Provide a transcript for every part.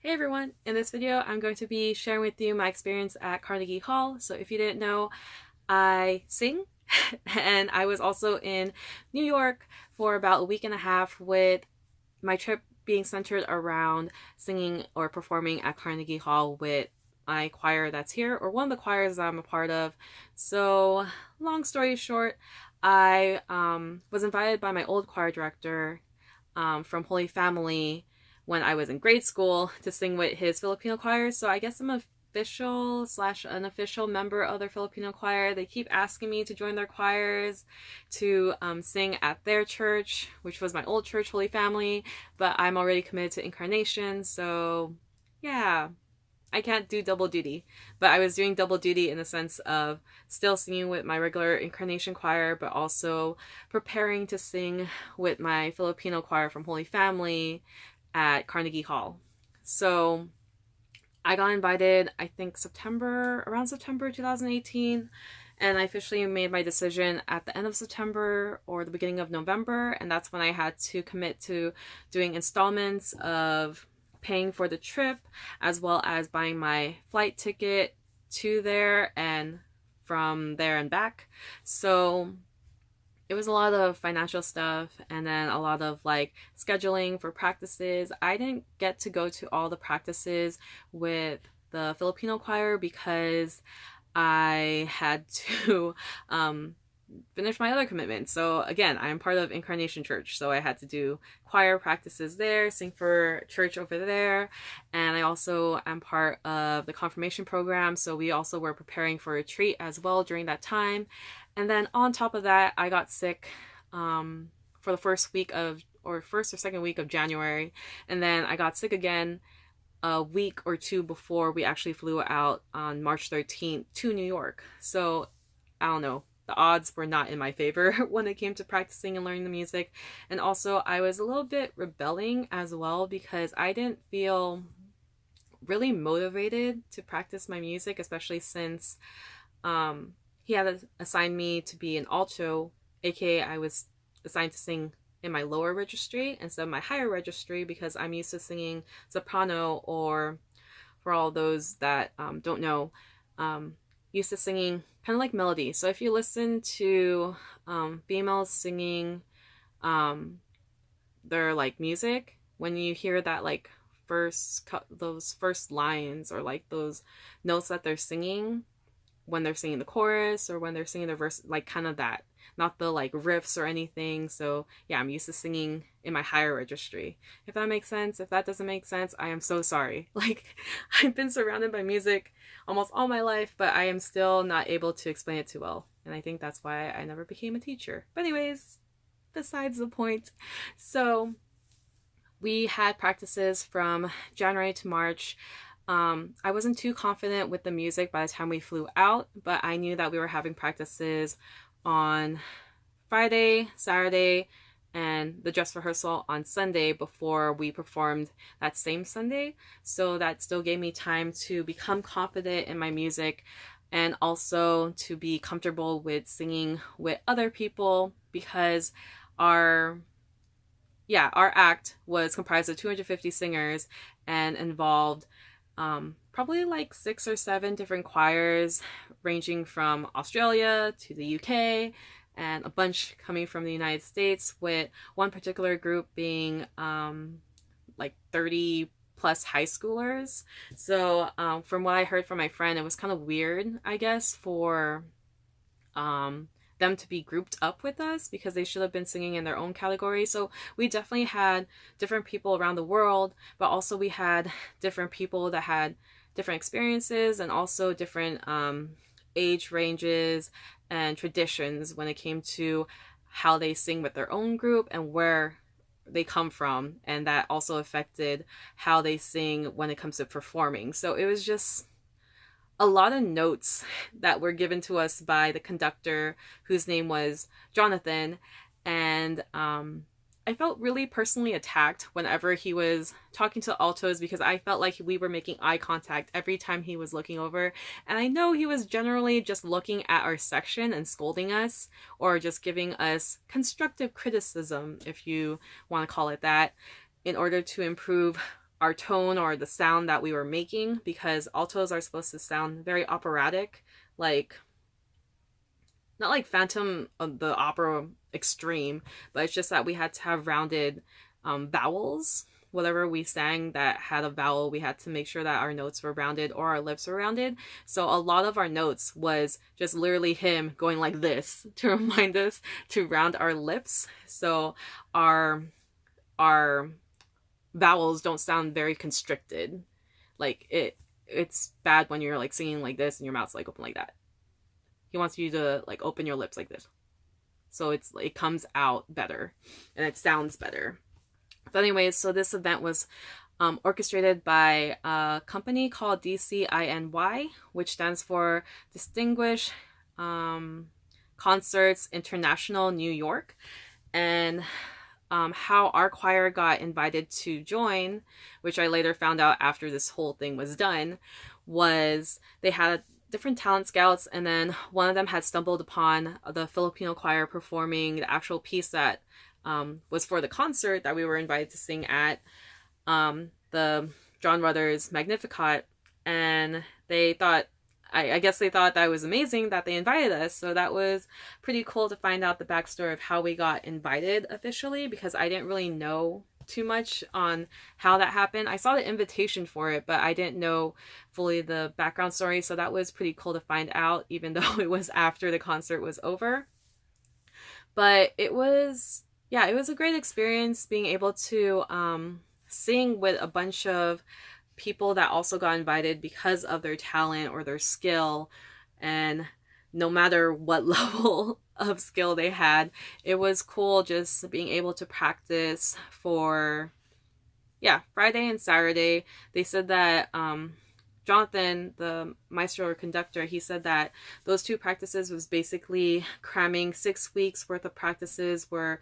Hey everyone! In this video, I'm going to be sharing with you my experience at Carnegie Hall. So if you didn't know, I sing and I was also in New York for about a week and a half, with my trip being centered around singing or performing at Carnegie Hall with my choir that's here, or one of the choirs that I'm a part of. So long story short, I was invited by my old choir director from Holy Family when I was in grade school to sing with his Filipino choir. So I guess I'm a official slash unofficial member of their Filipino choir. They keep asking me to join their choirs to sing at their church, which was my old church, Holy Family, but I'm already committed to Incarnation, so yeah, I can't do double duty. But I was doing double duty in the sense of still singing with my regular Incarnation choir, but also preparing to sing with my Filipino choir from Holy Family at Carnegie Hall. So I got invited, I think around September 2018, and I officially made my decision at the end of September or the beginning of November, and that's when I had to commit to doing installments of paying for the trip, as well as buying my flight ticket to there and from there and back. So it was a lot of financial stuff, and then a lot of like scheduling for practices. I didn't get to go to all the practices with the Filipino choir because I had to finish my other commitments. So again, I am part of Incarnation Church, so I had to do choir practices there, sing for church over there, and I also am part of the confirmation program, so we also were preparing for a retreat as well during that time. And then on top of that, I got sick for the first or second week of January, and then I got sick again a week or two before we actually flew out on March 13th to New York. So I don't know, the odds were not in my favor when it came to practicing and learning the music. And also I was a little bit rebelling as well, because I didn't feel really motivated to practice my music, especially since he had assigned me to be an alto, aka I was assigned to sing in my lower registry instead of my higher registry, because I'm used to singing soprano, or for all those that don't know, used to singing kind of like melody. So if you listen to females singing their like music, when you hear that like those first lines, or like those notes that they're singing when they're singing the chorus or when they're singing the verse, like kind of that, not the like riffs or anything. So yeah, I'm used to singing in my higher registry, if that makes sense. If that doesn't make sense, I am so sorry. Like, I've been surrounded by music almost all my life, but I am still not able to explain it too well, and I think that's why I never became a teacher. But anyways, besides the point. So we had practices from January to March. I wasn't too confident with the music by the time we flew out, but I knew that we were having practices on Friday, Saturday, and the dress rehearsal on Sunday before we performed that same Sunday. So that still gave me time to become confident in my music, and also to be comfortable with singing with other people, because our act was comprised of 250 singers and involved probably like 6 or 7 different choirs, ranging from Australia to the UK, and a bunch coming from the United States, with one particular group being like 30 plus high schoolers. So from what I heard from my friend, it was kind of weird, I guess, for them to be grouped up with us, because they should have been singing in their own category. So we definitely had different people around the world, but also we had different people that had different experiences, and also different age ranges and traditions when it came to how they sing with their own group and where they come from, and that also affected how they sing when it comes to performing. So it was just a lot of notes that were given to us by the conductor, whose name was Jonathan, and I felt really personally attacked whenever he was talking to altos, because I felt like we were making eye contact every time he was looking over, and I know he was generally just looking at our section and scolding us, or just giving us constructive criticism, if you want to call it that, in order to improve our tone or the sound that we were making, because altos are supposed to sound very operatic, like not like Phantom of the Opera extreme, but it's just that we had to have rounded vowels. Whatever we sang that had a vowel, we had to make sure that our notes were rounded or our lips were rounded. So a lot of our notes was just literally him going like this to remind us to round our lips. So our vowels don't sound very constricted. Like it's bad when you're like singing like this and your mouth's like open like that. He wants you to like open your lips like this. So it comes out better and it sounds better. But anyways, so this event was orchestrated by a company called DCINY, which stands for Distinguished Concerts International New York. And how our choir got invited to join, which I later found out after this whole thing was done, was they had different talent scouts, and then one of them had stumbled upon the Filipino choir performing the actual piece that was for the concert that we were invited to sing at, the John Brothers Magnificat, and they thought, I guess they thought that was amazing that they invited us. So that was pretty cool to find out the backstory of how we got invited officially, because I didn't really know too much on how that happened. I saw the invitation for it, but I didn't know fully the background story. So that was pretty cool to find out, even though it was after the concert was over. But it was a great experience being able to sing with a bunch of people that also got invited because of their talent or their skill. And no matter what level of skill they had, it was cool just being able to practice for Friday and Saturday. They said that Jonathan, the maestro or conductor, he said that those two practices was basically cramming 6 weeks worth of practices, where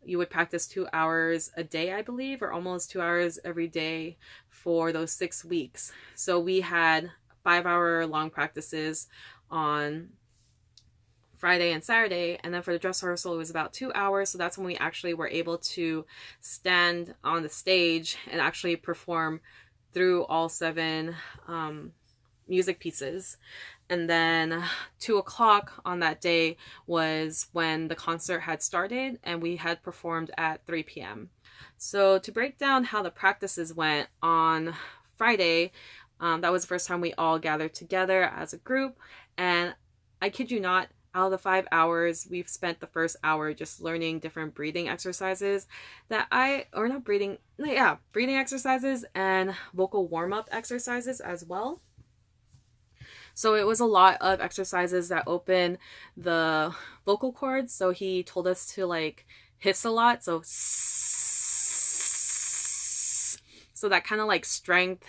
you would practice 2 hours a day, I believe, or almost 2 hours every day for those 6 weeks. So we had 5-hour long practices on Friday and Saturday, and then for the dress rehearsal it was about 2 hours. So that's when we actually were able to stand on the stage and actually perform through all 7 music pieces. And then 2:00 on that day was when the concert had started, and we had performed at 3 p.m. So to break down how the practices went on Friday, that was the first time we all gathered together as a group. And I kid you not, out of the 5 hours, we've spent the first hour just learning different breathing exercises breathing exercises and vocal warm-up exercises as well. So it was a lot of exercises that open the vocal cords. So he told us to like hiss a lot. So that kind of like strength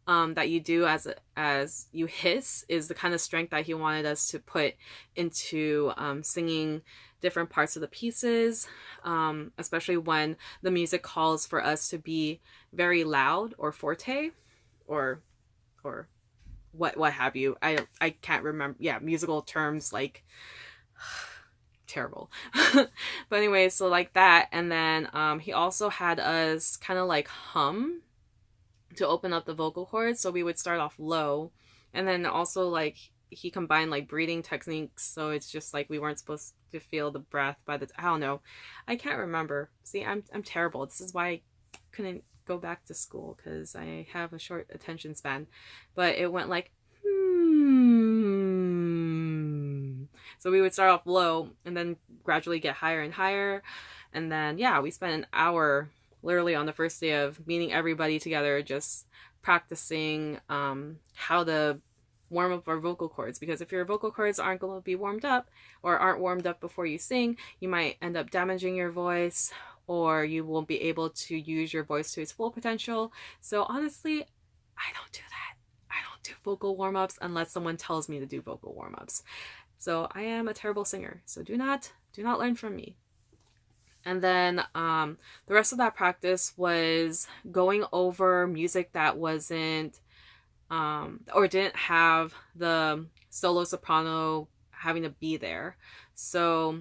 that you do as you hiss is the kind of strength that he wanted us to put into singing different parts of the pieces, especially when the music calls for us to be very loud or forte or what have you. I can't remember. Yeah, musical terms like terrible. But anyway, so like that. And then he also had us kind of like hum to open up the vocal cords. So we would start off low, and then also like he combined like breathing techniques. So it's just like we weren't supposed to feel the breath I don't know. I can't remember. See, I'm terrible. This is why I couldn't go back to school, because I have a short attention span. But it went like so we would start off low and then gradually get higher and higher. And then we spent an hour literally on the first day of meeting everybody together, just practicing how to warm up our vocal cords. Because if your vocal cords aren't going to be warmed up, or aren't warmed up before you sing, you might end up damaging your voice, or you won't be able to use your voice to its full potential. So honestly, I don't do that. I don't do vocal warm-ups unless someone tells me to do vocal warm-ups. So I am a terrible singer. So do not learn from me. And then the rest of that practice was going over music that wasn't or didn't have the solo soprano having to be there. So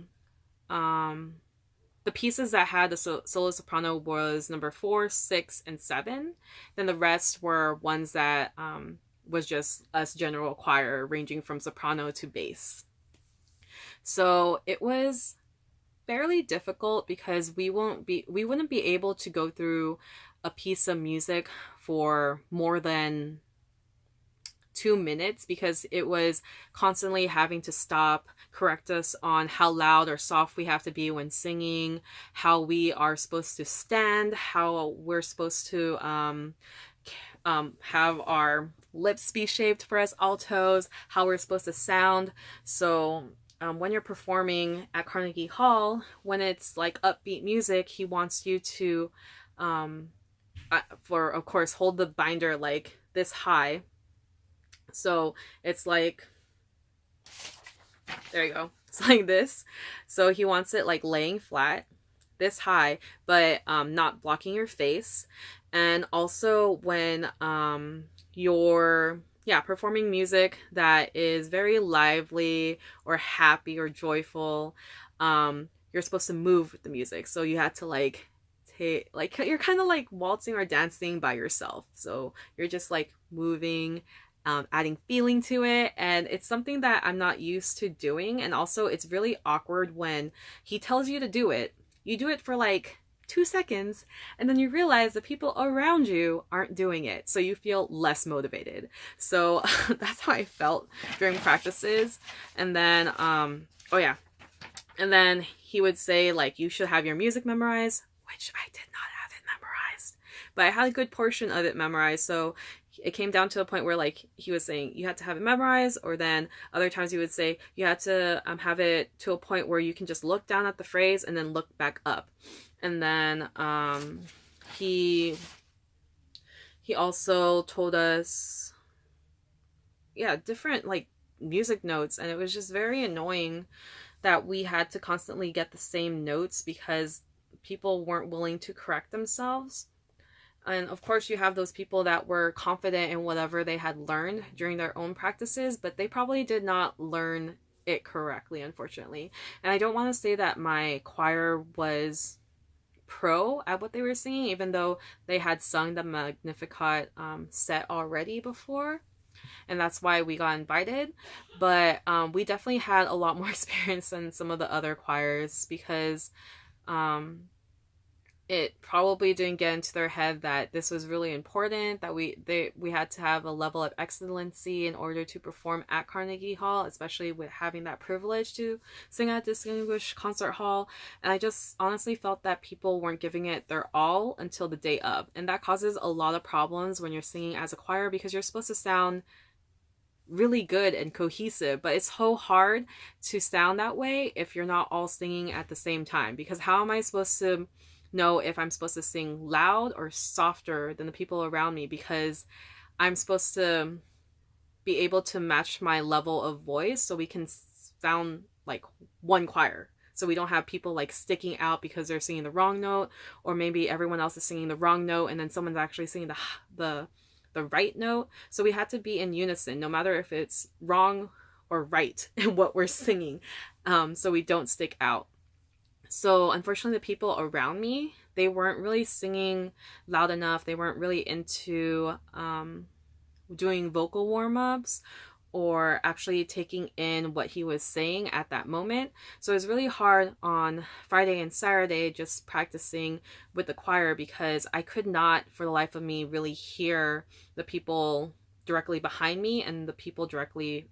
the pieces that had the solo soprano was number 4, 6, and 7. Then the rest were ones that was just us general choir, ranging from soprano to bass. So it was fairly difficult because we wouldn't be able to go through a piece of music for more than 2 minutes, because it was constantly having to stop, correct us on how loud or soft we have to be when singing, how we are supposed to stand, how we're supposed to have our lips be shaped for us altos, how we're supposed to sound. So when you're performing at Carnegie Hall, when it's like upbeat music, he wants you to for of course hold the binder like this high. So it's like, there you go, it's like this. So he wants it like laying flat, this high, but not blocking your face. And also when you're performing music that is very lively or happy or joyful, you're supposed to move with the music. So you have to like you're kind of like waltzing or dancing by yourself. So you're just like moving, adding feeling to it, and it's something that I'm not used to doing. And also it's really awkward when he tells you to do it. You do it for like 2 seconds, and then you realize the people around you aren't doing it, so you feel less motivated. So that's how I felt during practices. And then and then he would say like, you should have your music memorized, which I did not have it memorized, but I had a good portion of it memorized. So it came down to a point where like he was saying you had to have it memorized, or then other times he would say you had to have it to a point where you can just look down at the phrase and then look back up. And then he also told us different like music notes, and it was just very annoying that we had to constantly get the same notes because people weren't willing to correct themselves. And of course you have those people that were confident in whatever they had learned during their own practices, but they probably did not learn it correctly, unfortunately. And I don't want to say that my choir was pro at what they were singing, even though they had sung the Magnificat set already before, and that's why we got invited. But we definitely had a lot more experience than some of the other choirs, because it probably didn't get into their head that this was really important, that we had to have a level of excellency in order to perform at Carnegie Hall, especially with having that privilege to sing at Distinguished Concert Hall. And I just honestly felt that people weren't giving it their all until the day of, and that causes a lot of problems when you're singing as a choir, because you're supposed to sound really good and cohesive, but it's so hard to sound that way if you're not all singing at the same time. Because how am I supposed to know if I'm supposed to sing loud or softer than the people around me? Because I'm supposed to be able to match my level of voice so we can sound like one choir, so we don't have people like sticking out because they're singing the wrong note, or maybe everyone else is singing the wrong note and then someone's actually singing the right note. So we had to be in unison, no matter if it's wrong or right in what we're singing, so we don't stick out. So unfortunately, the people around me, they weren't really singing loud enough. They weren't really into doing vocal warm-ups or actually taking in what he was saying at that moment. So it was really hard on Friday and Saturday just practicing with the choir, because I could not for the life of me really hear the people directly behind me and the people directly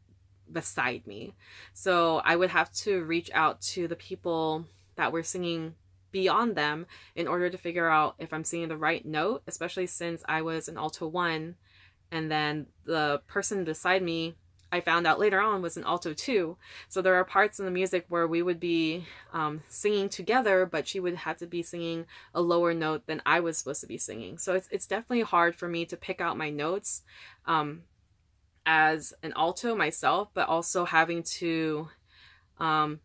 beside me. So I would have to reach out to the people that were singing beyond them in order to figure out if I'm singing the right note, especially since I was an alto 1, and then the person beside me, I found out later on, was an alto 2. So there are parts in the music where we would be singing together, but she would have to be singing a lower note than I was supposed to be singing. So it's definitely hard for me to pick out my notes as an alto myself, but also having to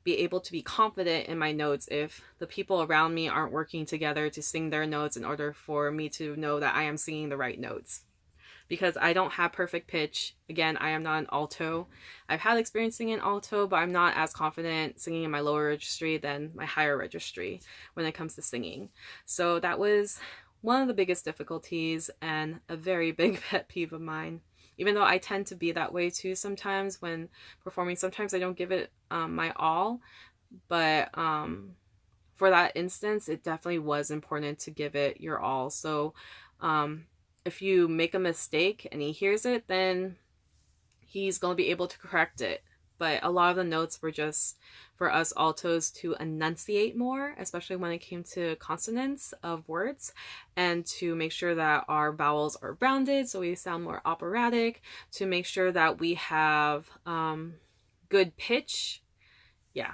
be able to be confident in my notes if the people around me aren't working together to sing their notes in order for me to know that I am singing the right notes. because I don't have perfect pitch. Again, I am not an alto. I've had experience singing in alto, but I'm not as confident singing in my lower registry than my higher registry when it comes to singing. So that was one of the biggest difficulties and a very big pet peeve of mine. Even though I tend to be that way too sometimes when performing, sometimes I don't give it my all, but for that instance, it definitely was important to give it your all. So if you make a mistake and he hears it, then he's going to be able to correct it. But a lot of the notes were just for us altos to enunciate more, especially when it came to consonants of words, and to make sure that our vowels are rounded so we sound more operatic, to make sure that we have good pitch. Yeah.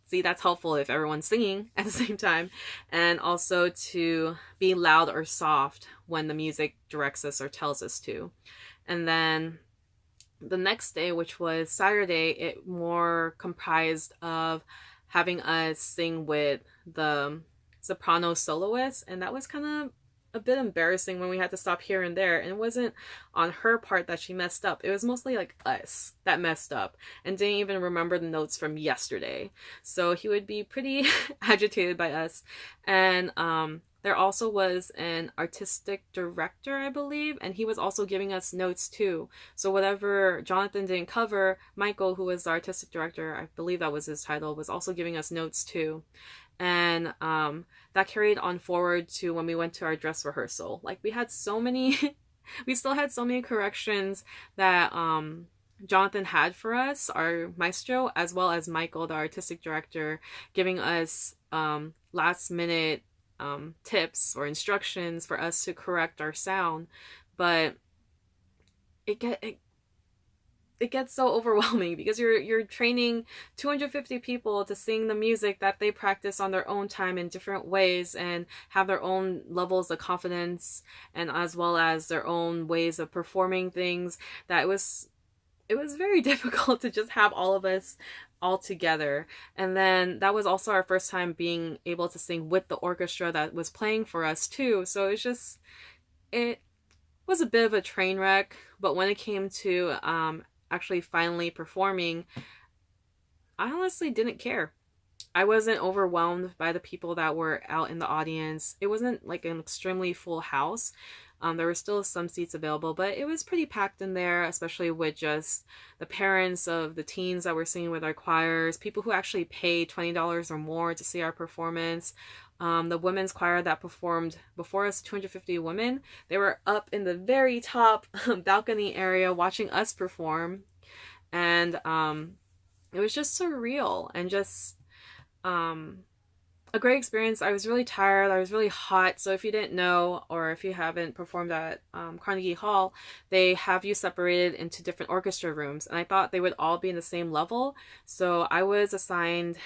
See, that's helpful if everyone's singing at the same time. And also to be loud or soft when the music directs us or tells us to. And then the next day, which was Saturday, it more comprised of having us sing with the soprano soloist, and that was kind of a bit embarrassing when we had to stop here and there. And it wasn't on her part that she messed up. It was mostly like us that messed up and didn't even remember the notes from yesterday. So he would be pretty agitated by us. And there also was an artistic director, I believe, and he was also giving us notes too. So whatever Jonathan didn't cover, Michael, who was the artistic director, I believe that was his title, was also giving us notes too. And that carried on forward to when we went to our dress rehearsal. Like, we had so many, we still had so many corrections that Jonathan had for us, our maestro, as well as Michael, the artistic director, giving us last minute tips or instructions for us to correct our sound. But it gets so overwhelming because you're training 250 people to sing the music that they practice on their own time in different ways and have their own levels of confidence, and as well as their own ways of performing things, that it was very difficult to just have all of us all together. And then that was also our first time being able to sing with the orchestra that was playing for us too. So it was a bit of a train wreck. But when it came to actually finally performing, I honestly didn't care. I wasn't overwhelmed by the people that were out in the audience. It wasn't like an extremely full house. There were still some seats available, but it was pretty packed in there, especially with just the parents of the teens that were singing with our choirs, people who actually paid $20 or more to see our performance. The women's choir that performed before us, 250 women, they were up in the very top balcony area watching us perform. And it was just surreal and just a great experience. I was really tired. I was really hot. So if you didn't know, or if you haven't performed at Carnegie Hall, they have you separated into different orchestra rooms. And I thought they would all be in the same level. So I was assigned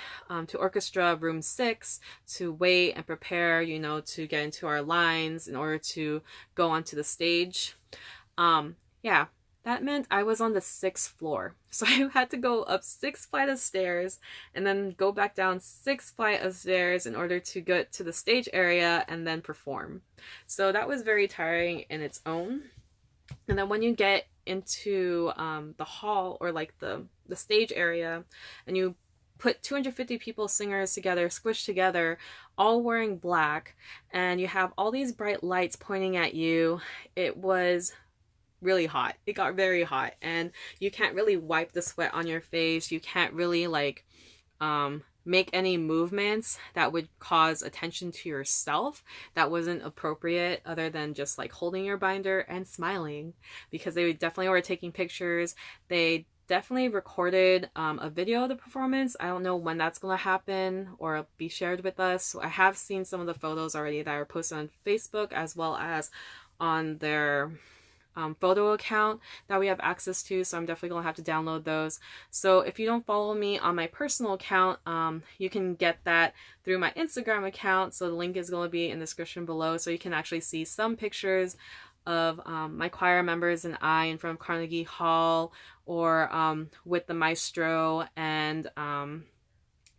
to orchestra room 6 to wait and prepare, to get into our lines in order to go onto the stage. Yeah. That meant I was on the 6th floor. So I had to go up 6 flights of stairs and then go back down 6 flights of stairs in order to get to the stage area and then perform. So that was very tiring in its own. And then when you get into the hall, or like the stage area, and you put 250 people, singers together, squished together, all wearing black, and you have all these bright lights pointing at you, it was really hot. It got very hot, and you can't really wipe the sweat on your face. You can't really make any movements that would cause attention to yourself that wasn't appropriate, other than just like holding your binder and smiling, because they definitely were taking pictures. They definitely recorded a video of the performance. I don't know when that's going to happen or be shared with us. I have seen some of the photos already that are posted on Facebook, as well as on their photo account that we have access to, so I'm definitely gonna have to download those. So if you don't follow me on my personal account, you can get that through my Instagram account, so the link is going to be in the description below, so you can actually see some pictures of my choir members and I in front of Carnegie Hall, or with the maestro and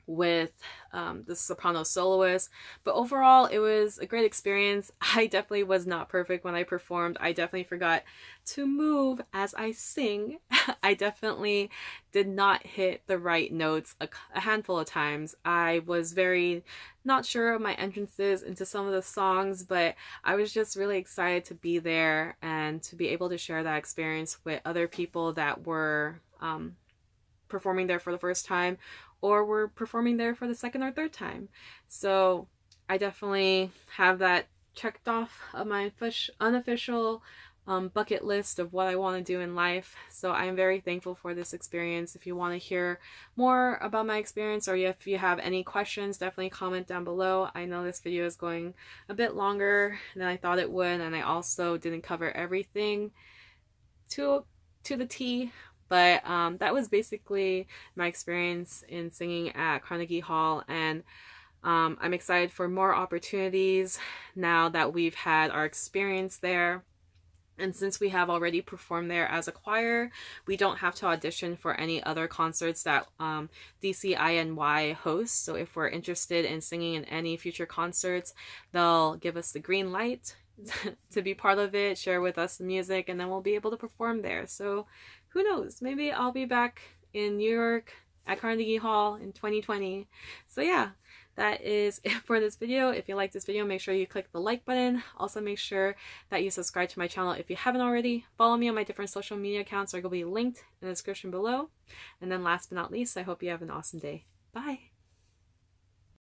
with the soprano soloist. But overall, it was a great experience. I definitely was not perfect when I performed. I definitely forgot to move as I sing. I definitely did not hit the right notes a handful of times. I was very not sure of my entrances into some of the songs, but I was just really excited to be there and to be able to share that experience with other people that were performing there for the first time, or were performing there for the second or third time. So I definitely have that checked off of my unofficial bucket list of what I want to do in life. So I'm very thankful for this experience. If you want to hear more about my experience, or if you have any questions, definitely comment down below. I know this video is going a bit longer than I thought it would, and I also didn't cover everything to the T. But that was basically my experience in singing at Carnegie Hall, and I'm excited for more opportunities now that we've had our experience there. And since we have already performed there as a choir, we don't have to audition for any other concerts that DCINY hosts. So if we're interested in singing in any future concerts, they'll give us the green light to be part of it, share with us the music, and then we'll be able to perform there. So who knows, maybe I'll be back in New York at Carnegie Hall in 2020. So yeah, that is it for this video. If you like this video, make sure you click the like button. Also make sure that you subscribe to my channel if you haven't already. Follow me on my different social media accounts, are going to be linked in the description below. And then last but not least, I hope you have an awesome day. Bye!